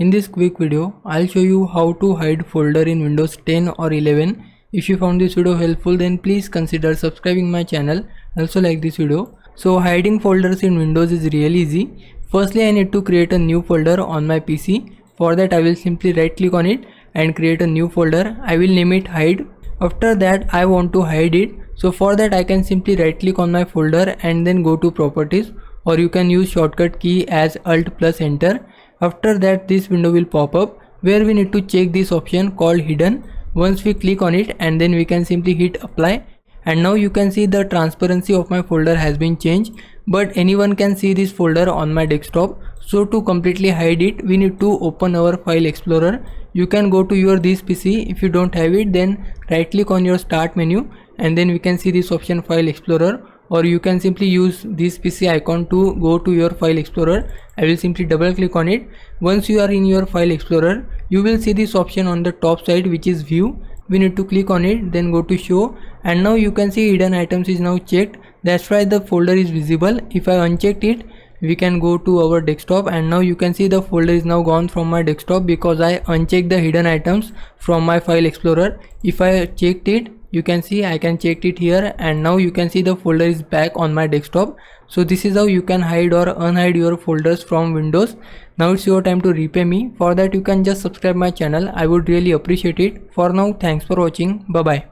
In this quick video, I'll show you how to hide folder in Windows 10 or 11. If you found this video helpful, then please consider subscribing my channel and also like this video. So hiding folders in Windows is really easy. Firstly, I need to create a new folder on my PC. For that, I will simply right click on it and create a new folder. I will name it hide. After that, I want to hide it. So for that, I can simply right click on my folder and then go to properties, or you can use shortcut key as Alt plus enter. After that, this window will pop up where we need to check this option called hidden. Once we click on it, and then we can simply hit apply, and now you can see the transparency of my folder has been changed, but anyone can see this folder on my desktop. So to completely hide it, we need to open our file explorer. You can go to your this PC. If you don't have it, then right click on your start menu, and then we can see this option file explorer, or you can simply use this PC icon to go to your file explorer. I will simply double click on it. Once you are in your file explorer, you will see this option on the top side, which is view. We need to click on it, then go to show, and now you can see hidden items is now checked. That's why the folder is visible. If I unchecked it, we can go to our desktop, and now you can see the folder is now gone from my desktop because I unchecked the hidden items from my file explorer. If I checked it, you can see I can check it here, and now you can see the folder is back on my desktop. So this is how you can hide or unhide your folders from Windows. Now it's your time to repay me. For that, you can just subscribe my channel. I would really appreciate it. For now, thanks for watching. Bye bye.